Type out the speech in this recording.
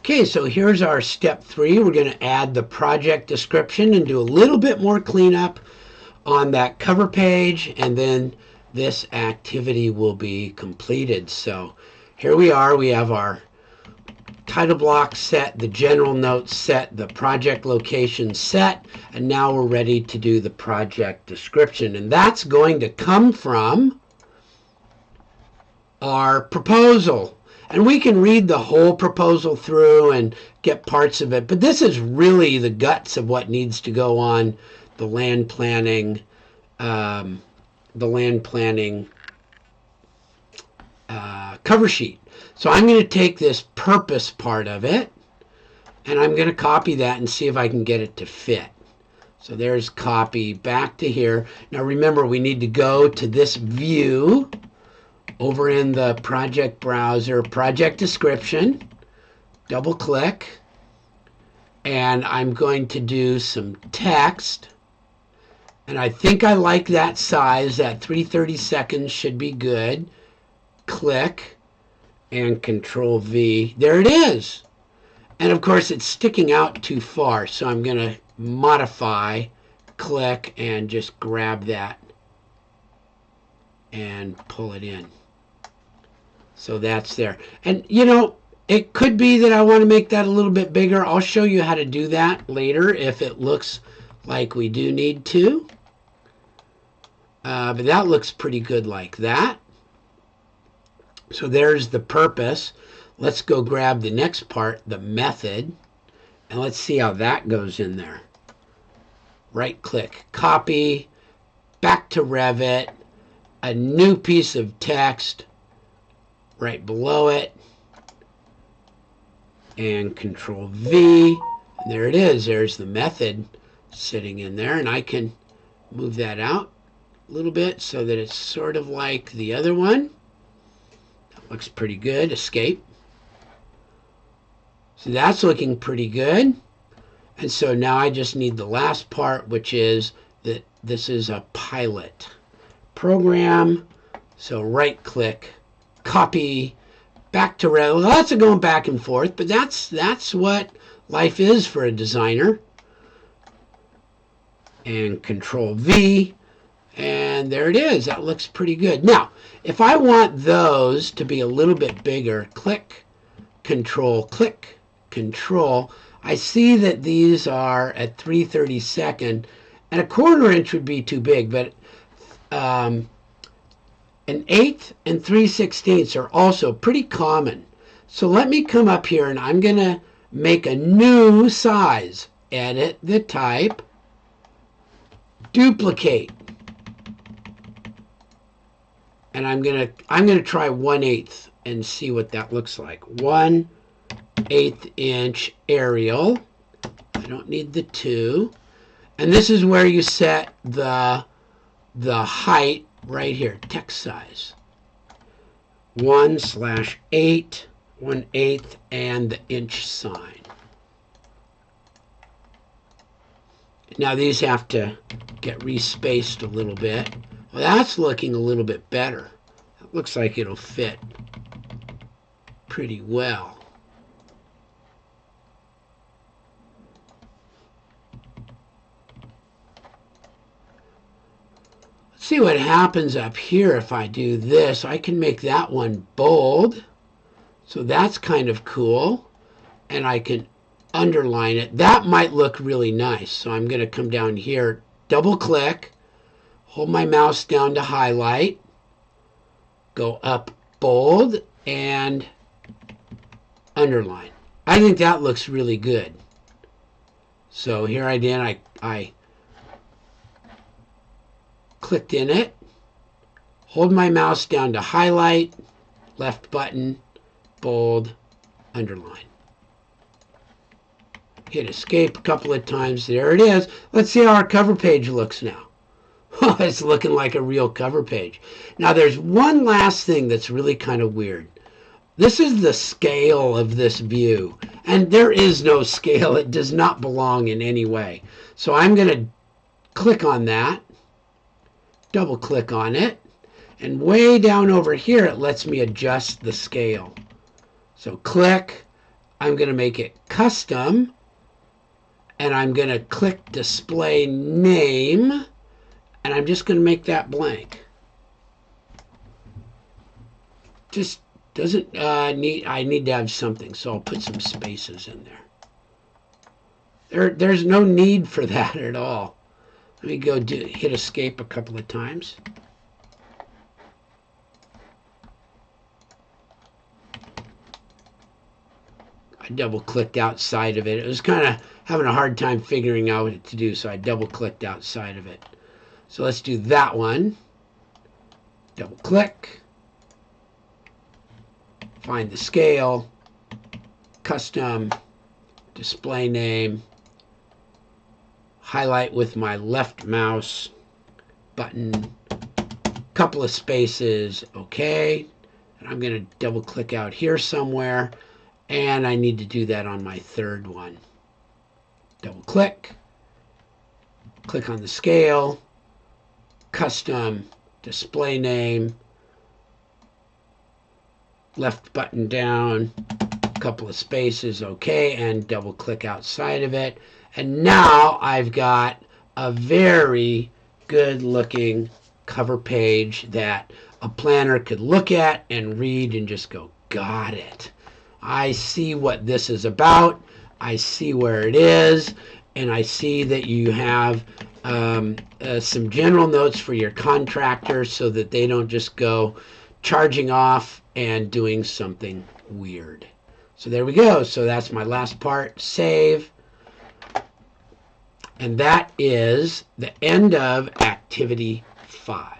Okay, so here's our step 3. We're going to add the project description and do a little bit more cleanup on that cover page, and then this activity will be completed. So here we are. We have our title block set, the general notes set, the project location set, and now we're ready to do the project description. And that's going to come from our proposal. And we can read the whole proposal through and get parts of it, but this is really the guts of what needs to go on the land planning, cover sheet. So I'm going to take this purpose part of it, and I'm going to copy that and see if I can get it to fit. So there's copy back to here. Now remember, we need to go to this view over in the project browser, project description, double click, and I'm going to do some text. And I think I like that size. That 3/32 should be good. Click and Control V. There it is. And of course it's sticking out too far, so I'm going to modify, click, and just grab that and pull it in. So that's there. And you know, it could be that I want to make that a little bit bigger. I'll show you how to do that later if it looks like we do need to. But that looks pretty good like that. So there's the purpose. Let's go grab the next part, the method, and let's see how that goes in there. Right click, copy, back to Revit, a new piece of text right below it, and Control V, and there it is. There's the method sitting in there, and I can move that out a little bit so that it's sort of like the other one. That looks pretty good. Escape. So that's looking pretty good. And so now I just need the last part, which is that this is a pilot program. So right click, copy, back to Revit. Lots of going back and forth, but that's what life is for a designer. And Control V, and there it is. That looks pretty good. Now, if I want those to be a little bit bigger, click, click, Control. I see that these are at 3/32, and a 1/4 inch would be too big, but an 1/8 and 3/16 are also pretty common. So let me come up here and I'm going to make a new size. Edit the type, duplicate, and I'm going to try 1/8 and see what that looks like. 1/8 inch Arial. I don't need the 2, and this is where you set the height. Right here, text size 1/8, 1/8, and the inch sign. Now these have to get respaced a little bit. Well, that's looking a little bit better. It looks like it'll fit pretty well. See what happens up here if I do this. I can make that one bold. So that's kind of cool. And I can underline it. That might look really nice. So I'm going to come down here, double click, hold my mouse down to highlight, go up bold, and underline. I think that looks really good. So here I did, I clicked in it, hold my mouse down to highlight, left button, bold, underline. Hit escape a couple of times. There it is. Let's see how our cover page looks now. It's looking like a real cover page. Now there's one last thing that's really kind of weird. This is the scale of this view, and there is no scale. It does not belong in any way. So I'm going to click on that, double click on it, and way down over here it lets me adjust the scale. So click, I'm going to make it custom, and I'm going to click display name, and I'm just going to make that blank. Just doesn't I need to have something, so I'll put some spaces in there. There's no need for that at all. Let me go hit escape a couple of times. I double clicked outside of it. It was kind of having a hard time figuring out what to do, so I double clicked outside of it. So let's do that one. Double click. Find the scale. Custom. Display name. Highlight with my left mouse button. Couple of spaces. Okay. And I'm going to double click out here somewhere. And I need to do that on my third one. Double click. Click on the scale. Custom. Display name. Left button down. Couple of spaces. Okay. And double click outside of it. And now I've got a very good looking cover page that a planner could look at and read and just go, got it. I see what this is about. I see where it is. And I see that you have some general notes for your contractors so that they don't just go charging off and doing something weird. So there we go. So that's my last part. Save. And that is the end of activity 5.